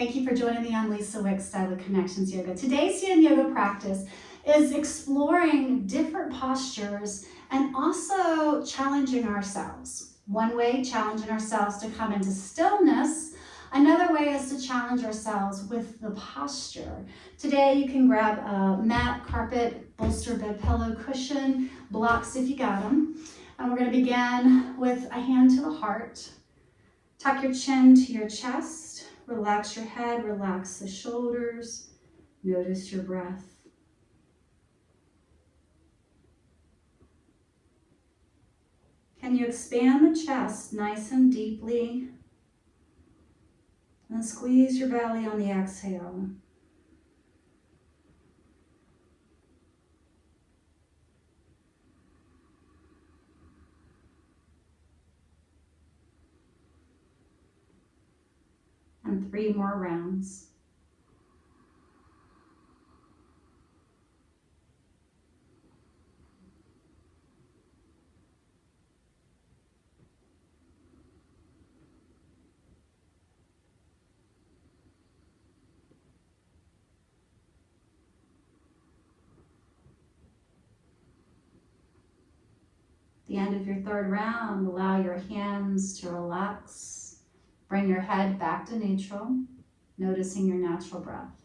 Thank you for joining me on Lisa Wick's Style of Connections Yoga. Today's yin yoga practice is exploring different postures and also challenging ourselves. One way, challenging ourselves to come into stillness. Another way is to challenge ourselves with the posture. Today you can grab a mat, carpet, bolster, bed pillow, cushion, blocks if you got them. And we're going to begin with a hand to the heart. Tuck your chin to your chest. Relax your head, relax the shoulders. Notice your breath. Can you expand the chest nice and deeply? And squeeze your belly on the exhale. And 3 more rounds. At the end of your 3rd round, allow your hands to relax. Bring your head back to neutral, noticing your natural breath.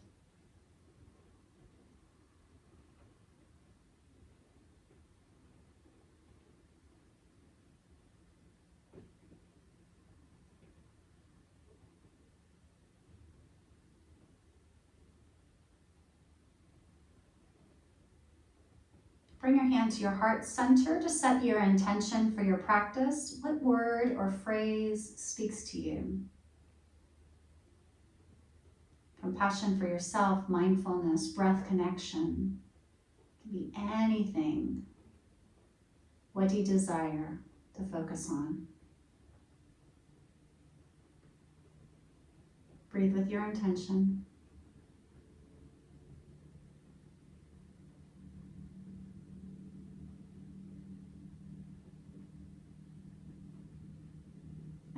Bring your hand to your heart center to set your intention for your practice. What word or phrase speaks to you? Compassion for yourself, mindfulness, breath connection. It can be anything. What do you desire to focus on? Breathe with your intention.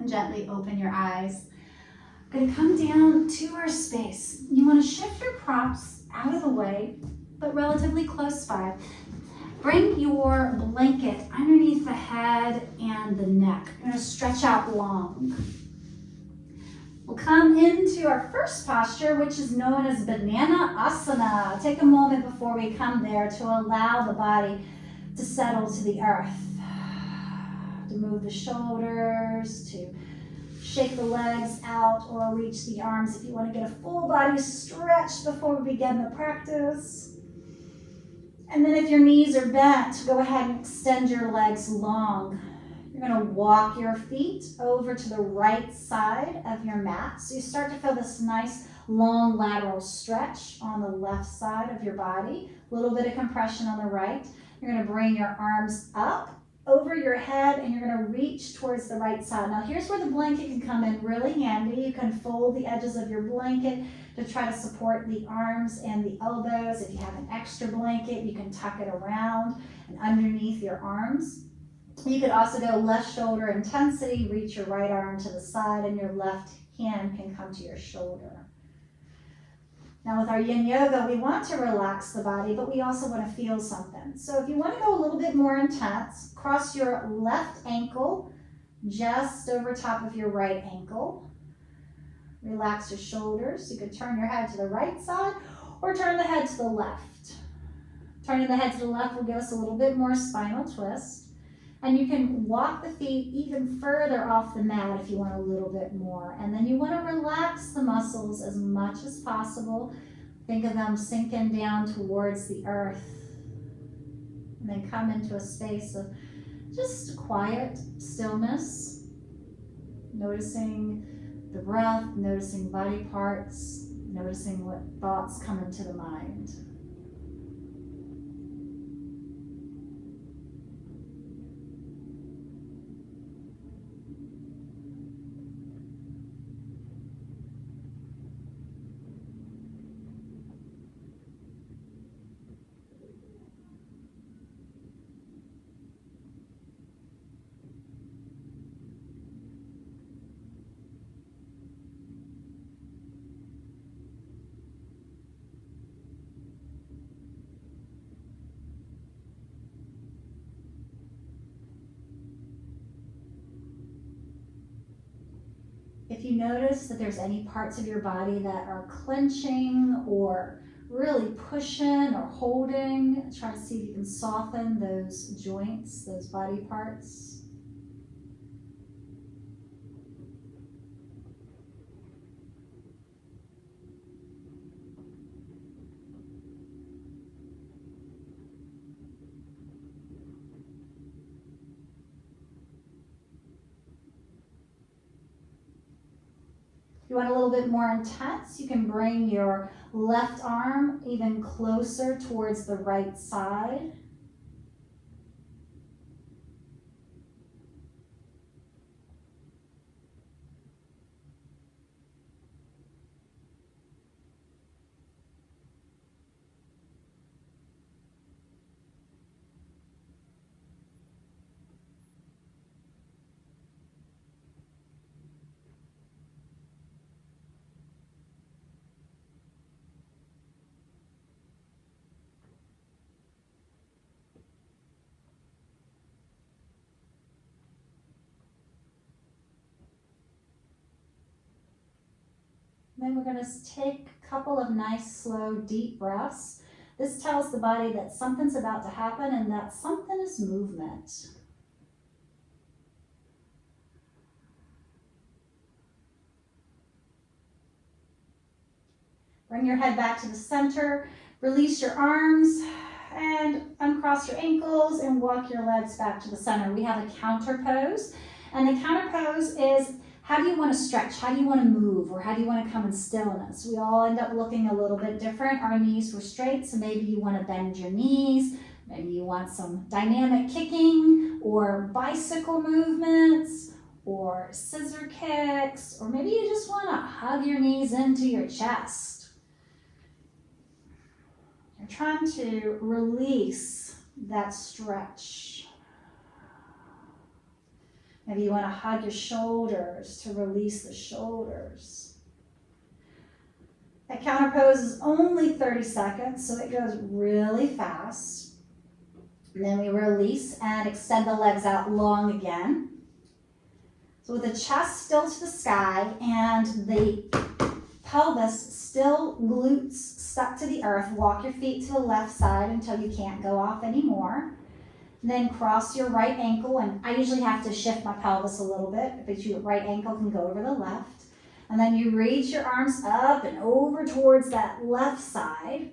And gently open your eyes. We're going to come down to our space. You want to shift your props out of the way, but relatively close by. Bring your blanket underneath the head and the neck. You're going to stretch out long. We'll come into our first posture, which is known as Banana Asana. Take a moment before we come there to allow the body to settle to the earth. To move the shoulders, to shake the legs out or reach the arms if you want to get a full body stretch before we begin the practice. And then if your knees are bent, go ahead and extend your legs long. You're going to walk your feet over to the right side of your mat. So you start to feel this nice long lateral stretch on the left side of your body. A little bit of compression on the right. You're going to bring your arms up over your head and you're going to reach towards the right side. Now here's where the blanket can come in really handy. You can fold the edges of your blanket to try to support the arms and the elbows. If you have an extra blanket, you can tuck it around and underneath your arms. You could also go left shoulder intensity, reach your right arm to the side and your left hand can come to your shoulder. Now with our yin yoga, we want to relax the body, but we also want to feel something. So if you want to go a little bit more intense, cross your left ankle just over top of your right ankle. Relax your shoulders. You could turn your head to the right side or turn the head to the left. Turning the head to the left will give us a little bit more spinal twist. And you can walk the feet even further off the mat if you want a little bit more. And then you want to relax the muscles as much as possible. Think of them sinking down towards the earth. And then come into a space of just quiet stillness. Noticing the breath, noticing body parts, noticing what thoughts come into the mind. If you notice that there's any parts of your body that are clenching or really pushing or holding, try to see if you can soften those joints, those body parts. If you want a little bit more intense, you can bring your left arm even closer towards the right side. Then we're going to take a couple of nice, slow, deep breaths. This tells the body that something's about to happen and that something is movement. Bring your head back to the center. Release your arms and uncross your ankles and walk your legs back to the center. We have a counter pose. And the counter pose is, how do you want to stretch? How do you want to move? Or how do you want to come in stillness? We all end up looking a little bit different. Our knees were straight, so maybe you want to bend your knees. Maybe you want some dynamic kicking or bicycle movements or scissor kicks. Or maybe you just want to hug your knees into your chest. You're trying to release that stretch. Maybe you want to hug your shoulders to release the shoulders. That counter pose is only 30 seconds, so it goes really fast. And then we release and extend the legs out long again. So with the chest still to the sky and the pelvis still, glutes stuck to the earth, walk your feet to the left side until you can't go off anymore. Then cross your right ankle, and I usually have to shift my pelvis a little bit, but your right ankle can go over the left. And then you reach your arms up and over towards that left side.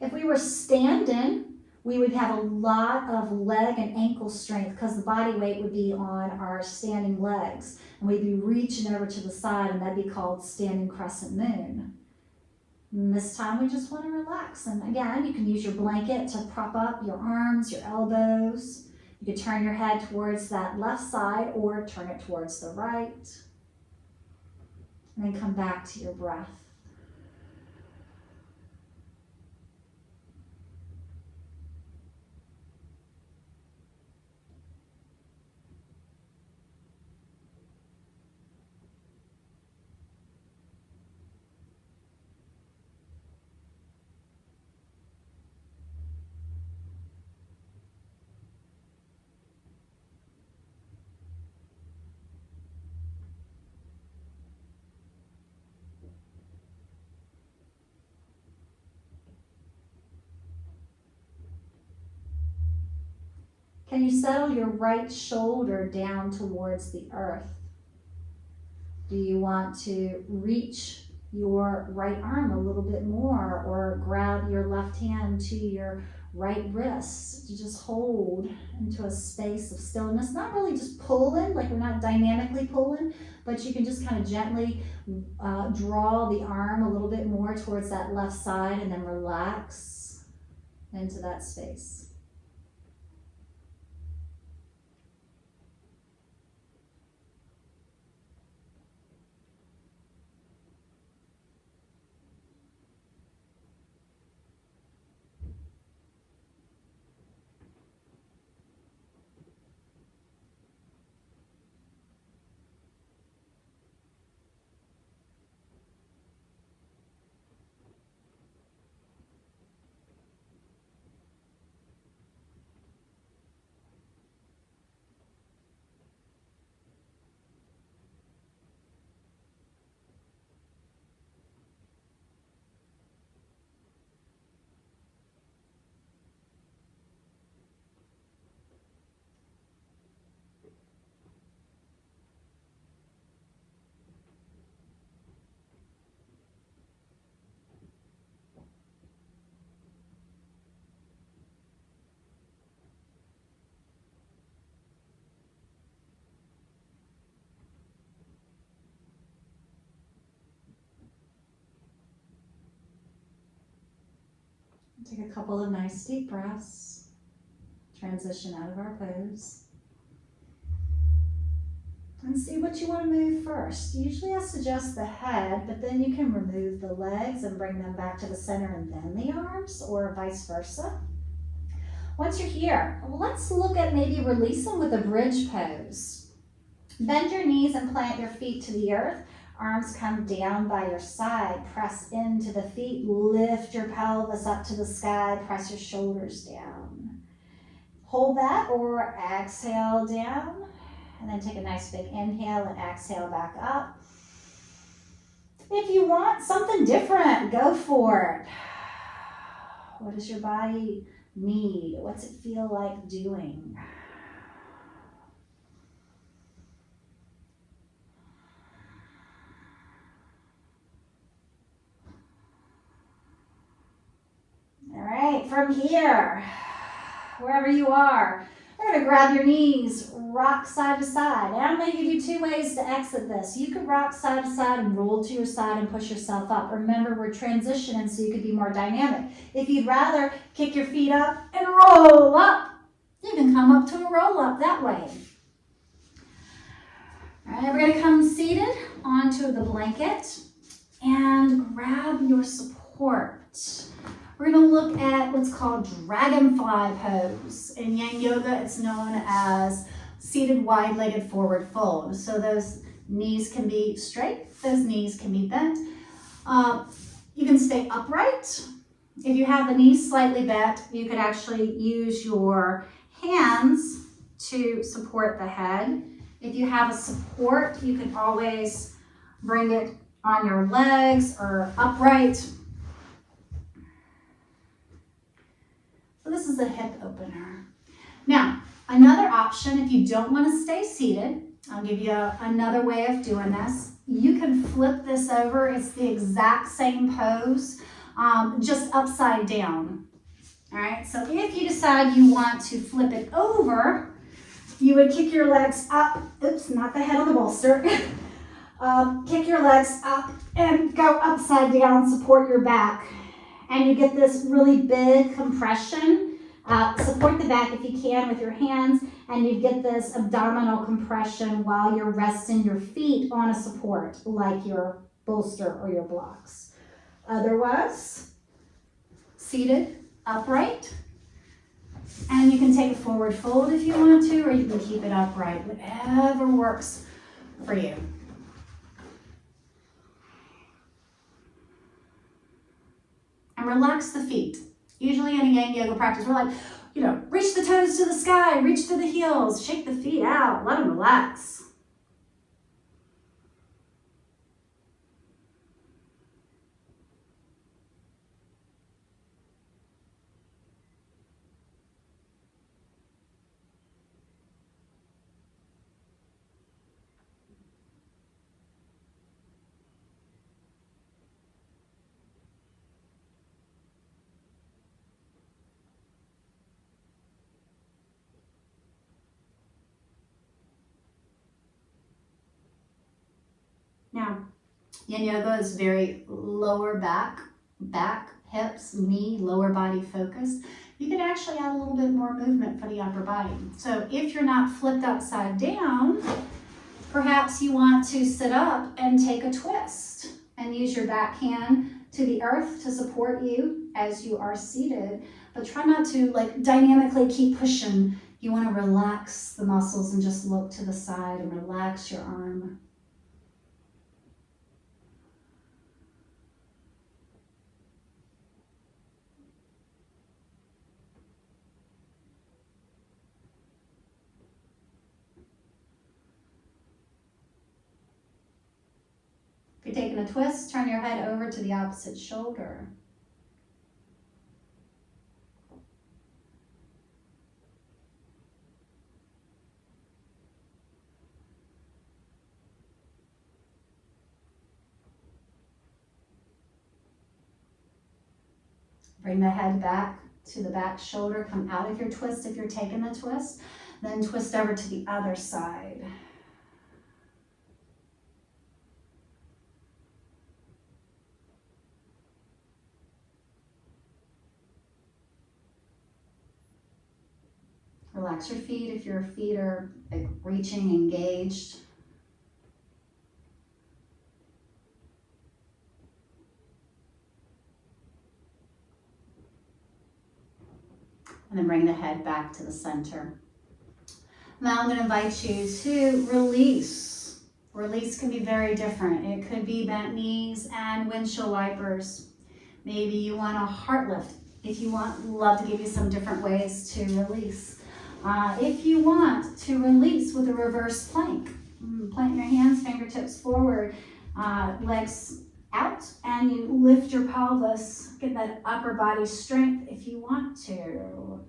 If we were standing, we would have a lot of leg and ankle strength because the body weight would be on our standing legs. And we'd be reaching over to the side, and that'd be called standing crescent moon. And this time we just want to relax. And again, you can use your blanket to prop up your arms, your elbows. You can turn your head towards that left side or turn it towards the right. And then come back to your breath. Can you settle your right shoulder down towards the earth? Do you want to reach your right arm a little bit more or grab your left hand to your right wrist to just hold into a space of stillness? Not really just pulling, like we're not dynamically pulling, but you can just kind of gently draw the arm a little bit more towards that left side and then relax into that space. Take a couple of nice deep breaths. Transition out of our pose. And see what you want to move first. Usually I suggest the head, but then you can remove the legs and bring them back to the center and then the arms, or vice versa. Once you're here, let's look at maybe releasing with a bridge pose. Bend your knees and plant your feet to the earth. Arms come down by your side. Press into the feet. Lift your pelvis up to the sky. Press your shoulders down. Hold that or exhale down. And then take a nice big inhale and exhale back up. If you want something different, go for it. What does your body need? What's it feel like doing? All right, from here, wherever you are, you're going to grab your knees, rock side to side. And I'm going to give you two ways to exit this. You could rock side to side and roll to your side and push yourself up. Remember, we're transitioning so you could be more dynamic. If you'd rather kick your feet up and roll up, you can come up to a roll up that way. All right, we're going to come seated onto the blanket and grab your support. We're going to look at what's called dragonfly pose. In Yang Yoga, it's known as seated wide-legged forward fold. So those knees can be straight, those knees can be bent. You can stay upright. If you have the knees slightly bent, you could actually use your hands to support the head. If you have a support, you can always bring it on your legs or upright. So this is a hip opener. Now, another option, if you don't want to stay seated, I'll give you another way of doing this. You can flip this over. It's the exact same pose, just upside down. All right, so if you decide you want to flip it over, you would kick your legs up. Oops, not the head of the bolster. Kick your legs up and go upside down, support your back. And you get this really big compression. Support the back if you can with your hands, and you get this abdominal compression while you're resting your feet on a support, like your bolster or your blocks. Otherwise, seated, upright, and you can take a forward fold if you want to, or you can keep it upright, whatever works for you. And relax the feet. Usually in a Yang Yoga practice, we're like, reach the toes to the sky, reach to the heels, shake the feet out, let them relax. Now, Yin Yoga is very lower back, hips, knee, lower body focused. You can actually add a little bit more movement for the upper body. So if you're not flipped upside down, perhaps you want to sit up and take a twist and use your back hand to the earth to support you as you are seated. But try not to dynamically keep pushing. You want to relax the muscles and just look to the side and relax your arm. If you're taking a twist, turn your head over to the opposite shoulder. Bring the head back to the back shoulder. Come out of your twist if you're taking the twist. Then twist over to the other side. Relax your feet if your feet are like reaching, engaged. And then bring the head back to the center. Now I'm going to invite you to release. Release can be very different. It could be bent knees and windshield wipers. Maybe you want a heart lift. If you want, love to give you some different ways to release. If you want to release with a reverse plank, plant your hands, fingertips forward, legs out, and you lift your pelvis. Get that upper body strength if you want to.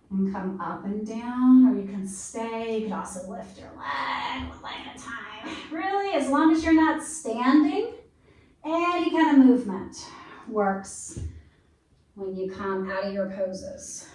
And come up and down, or you can stay. You could also lift your leg, one leg at a time. Really, as long as you're not standing, any kind of movement works when you come out of your poses.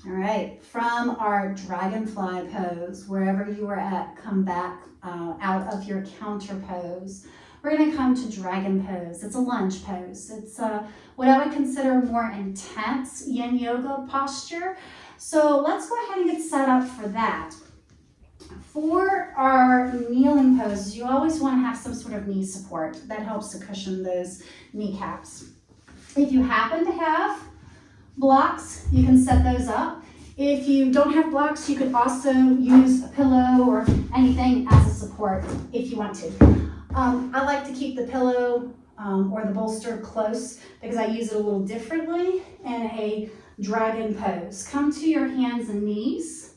All right, from our dragonfly pose, wherever you are at, come back out of your counter pose. We're gonna come to dragon pose. It's a lunge pose. It's what I would consider a more intense yin yoga posture. So let's go ahead and get set up for that. For our kneeling poses, you always wanna have some sort of knee support. That helps to cushion those kneecaps. If you happen to have blocks, you can set those up. If you don't have blocks, you could also use a pillow or anything as a support if you want to. I like to keep the pillow or the bolster close because I use it a little differently in a dragon pose. Come to your hands and knees.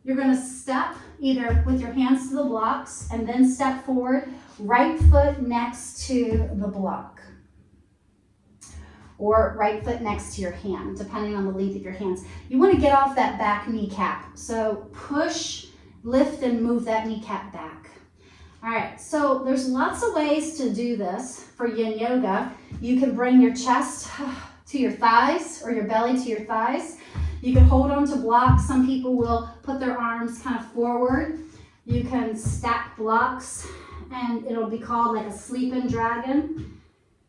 You're going to step either with your hands to the blocks and then step forward, right foot next to the block. Or right foot next to your hand, depending on the length of your hands. You want to get off that back kneecap. So push, lift, and move that kneecap back. All right, so there's lots of ways to do this for yin yoga. You can bring your chest to your thighs or your belly to your thighs. You can hold on to blocks. Some people will put their arms kind of forward. You can stack blocks, and it'll be called like a sleeping dragon.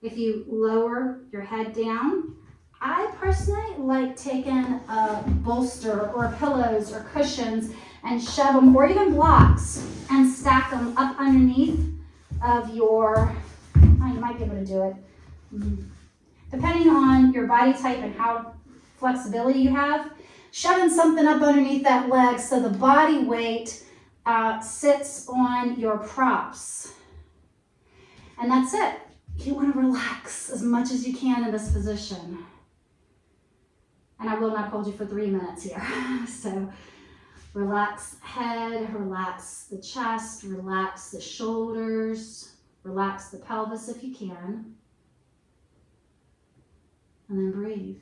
If you lower your head down, I personally like taking a bolster or pillows or cushions and shove them, or even blocks, and stack them up underneath of your, you might be able to do it. Depending on your body type and how flexibility you have, shoving something up underneath that leg so the body weight sits on your props. And that's it. You want to relax as much as you can in this position. And I will not hold you for 3 minutes here. So relax head, relax the chest, relax the shoulders, relax the pelvis if you can. And then breathe.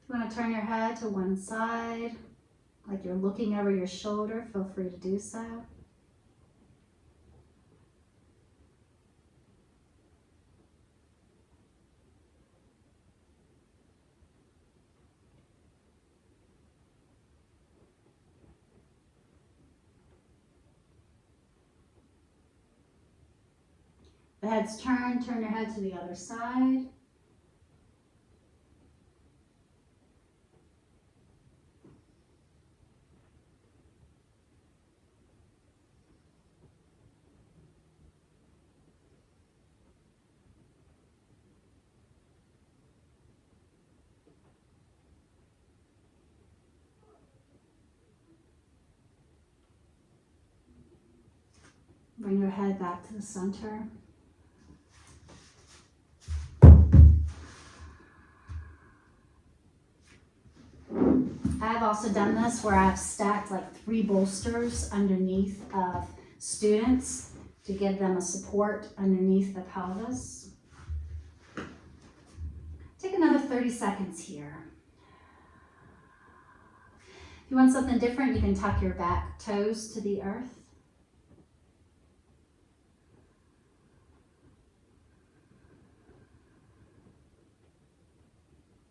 You want to turn your head to one side, like you're looking over your shoulder. Feel free to do so. The head's turned, turn your head to the other side. Bring your head back to the center. I've also done this where I've stacked like 3 bolsters underneath of students to give them a support underneath the pelvis. Take another 30 seconds here. If you want something different, you can tuck your back toes to the earth.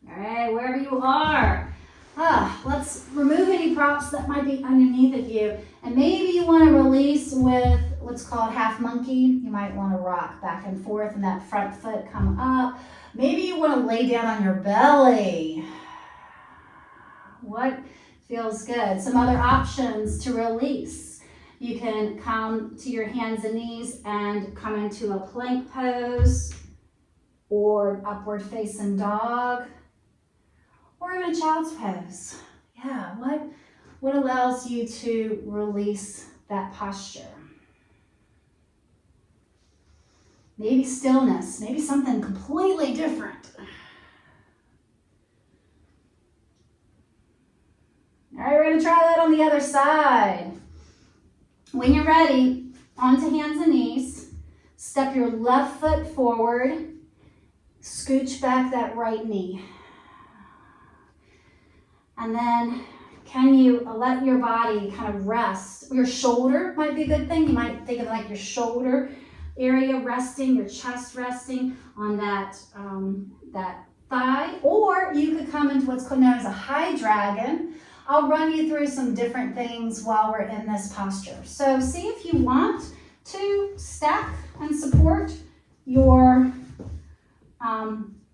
All right, wherever you are, let's remove any props that might be underneath of you. And maybe you want to release with what's called half monkey. You might want to rock back and forth and that front foot come up. Maybe you want to lay down on your belly. What feels good? Some other options to release. You can come to your hands and knees and come into a plank pose or upward facing dog or even a child's pose. Yeah, what allows you to release that posture? Maybe stillness, maybe something completely different. All right, we're going to try that on the other side. When you're ready, onto hands and knees, step your left foot forward, scooch back that right knee. And then can you let your body kind of rest? Your shoulder might be a good thing. You might think of like your shoulder area resting, your chest resting on that, that thigh. Or you could come into what's known as a high dragon. I'll run you through some different things while we're in this posture. So see if you want to stack and support your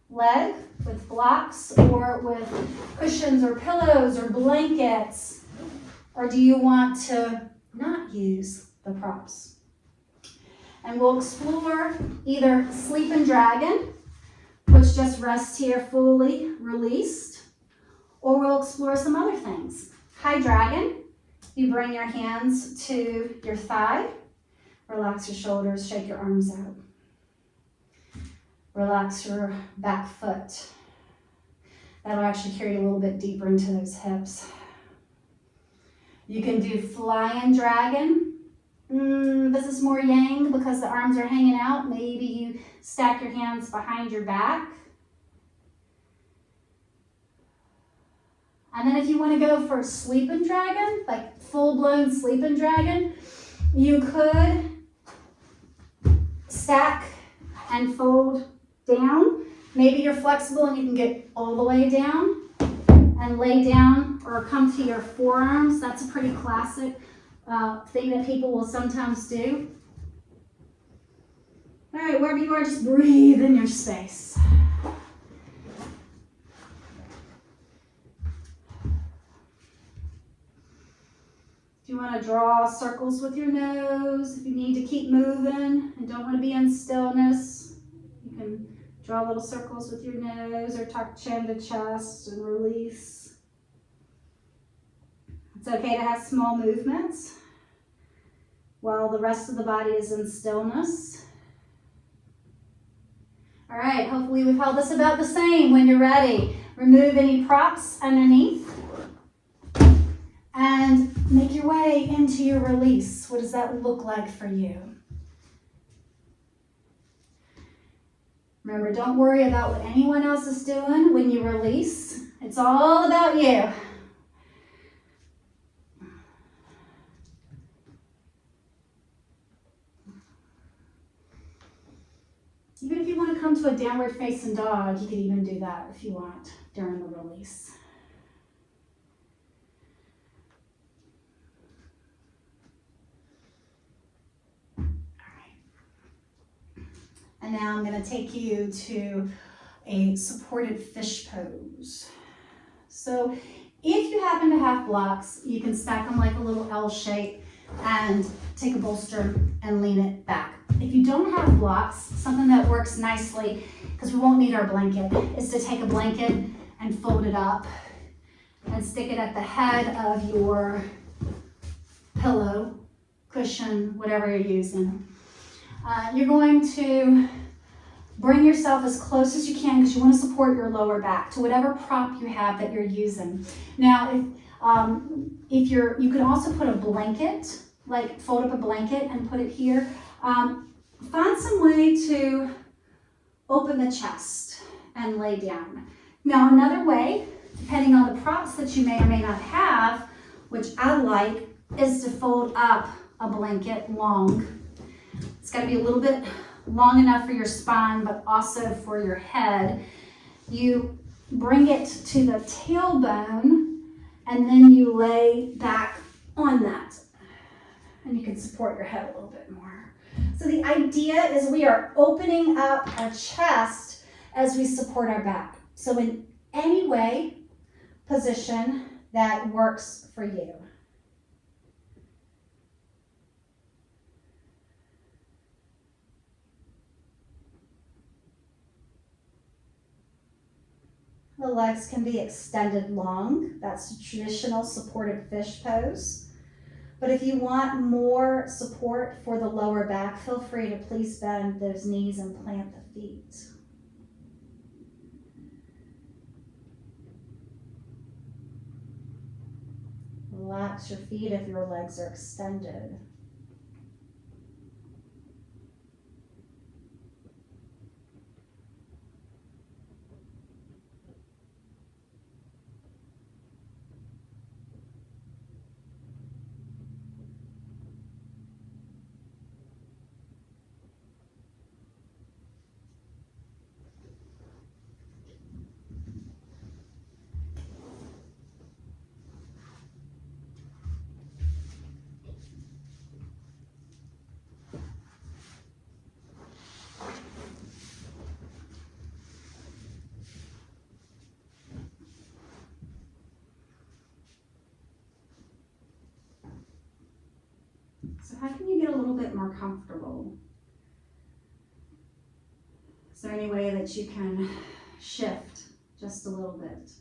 leg with blocks or with cushions or pillows or blankets, or do you want to not use the props? And we'll explore either sleeping dragon, which just rests here fully released, or we'll explore some other things. High dragon, you bring your hands to your thigh, relax your shoulders, shake your arms out. Relax your back foot. That'll actually carry you a little bit deeper into those hips. You can do flying dragon. This is more yang because the arms are hanging out. Maybe you stack your hands behind your back. And then if you want to go for sleeping dragon, like full-blown sleeping dragon, you could stack and fold down. Maybe you're flexible and you can get all the way down and lay down or come to your forearms. That's a pretty classic thing that people will sometimes do. All right, wherever you are, just breathe in your space. If you want to draw circles with your nose, if you need to keep moving and don't want to be in stillness, you can draw little circles with your nose or tuck chin to chest and release. It's okay to have small movements while the rest of the body is in stillness. All right, hopefully we've held this about the same. When you're ready, remove any props underneath and make your way into your release. What does that look like for you? Remember, don't worry about what anyone else is doing when you release. It's all about you. Even if you want to come to a downward facing dog, you can even do that if you want during the release. And now I'm going to take you to a supported fish pose. So if you happen to have blocks, you can stack them like a little L shape and take a bolster and lean it back. If you don't have blocks, something that works nicely, because we won't need our blanket, is to take a blanket and fold it up and stick it at the head of your pillow, cushion, whatever you're using. You're going to bring yourself as close as you can because you want to support your lower back to whatever prop you have that you're using. Now, if you can also put a blanket, like fold up a blanket and put it here. Find some way to open the chest. and lay down. Now another way, depending on the props that you may or may not have, which I like, is to fold up a blanket long. It's got to be a little bit long enough for your spine, but also for your head. You bring it to the tailbone, and then you lay back on that. And you can support your head a little bit more. So the idea is we are opening up our chest as we support our back. So in any way, position that works for you. The legs can be extended long. That's a traditional supported fish pose. But if you want more support for the lower back, feel free to please bend those knees and plant the feet. Relax your feet if your legs are extended. So how can you get a little bit more comfortable? Is there any way that you can shift just a little bit,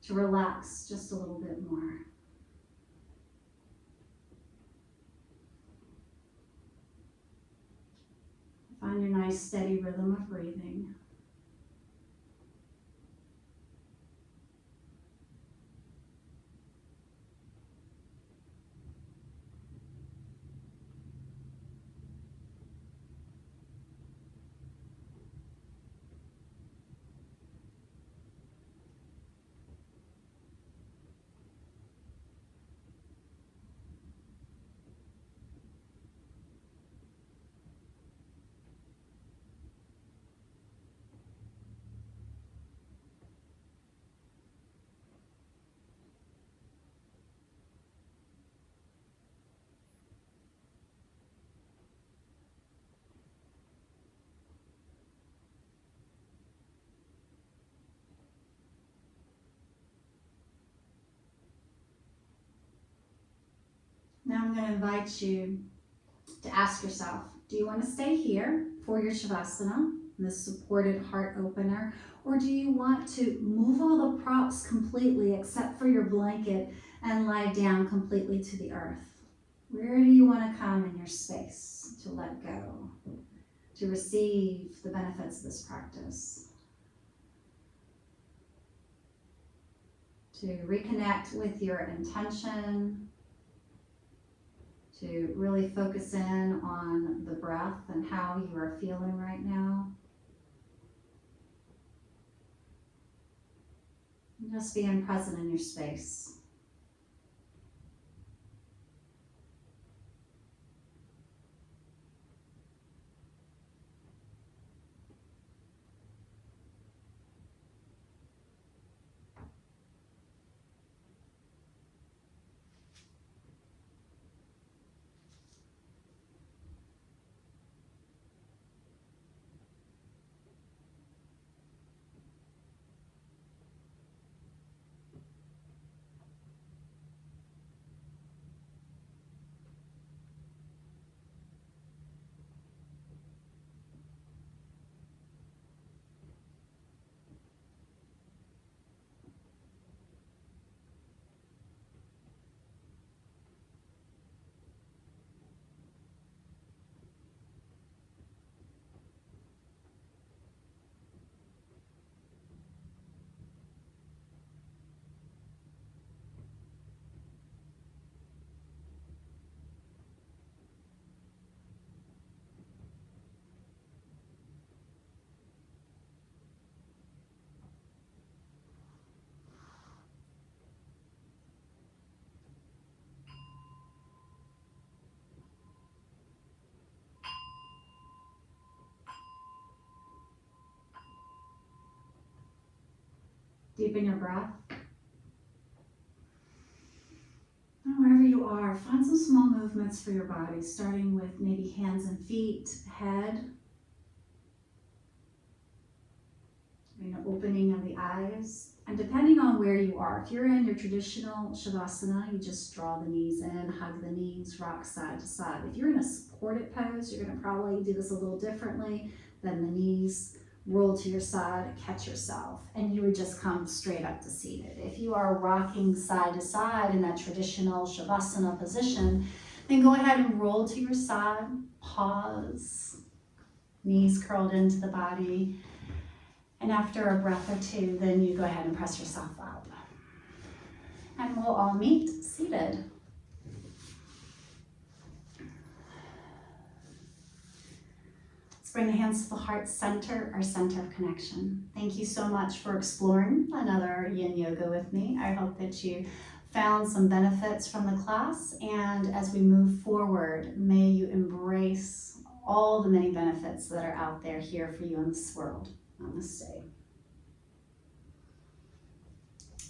to relax just a little bit more? Find your nice steady rhythm of breathing. Now I'm going to invite you to ask yourself, do you want to stay here for your Shavasana, this supported heart opener, or do you want to move all the props completely except for your blanket and lie down completely to the earth? Where do you want to come in your space to let go, to receive the benefits of this practice? To reconnect with your intention, to really focus in on the breath and how you are feeling right now. And just being present in your space. Deepen your breath. And wherever you are, find some small movements for your body, starting with maybe hands and feet, head. Opening of the eyes. And depending on where you are, if you're in your traditional Shavasana, you just draw the knees in, hug the knees, rock side to side. If you're in a supported pose, you're going to probably do this a little differently. Then the knees roll to your side, catch yourself, and you would just come straight up to seated. If you are rocking side to side in that traditional Shavasana position, then go ahead and roll to your side, pause, knees curled into the body. And after a breath or two, then you go ahead and press yourself up. And we'll all meet seated. Let's bring the hands to the heart center, our center of connection. Thank you so much for exploring another Yin Yoga with me. I hope that you found some benefits from the class. And as we move forward, may you embrace all the many benefits that are out there here for you in this world. Namaste.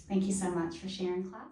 Thank you so much for sharing class.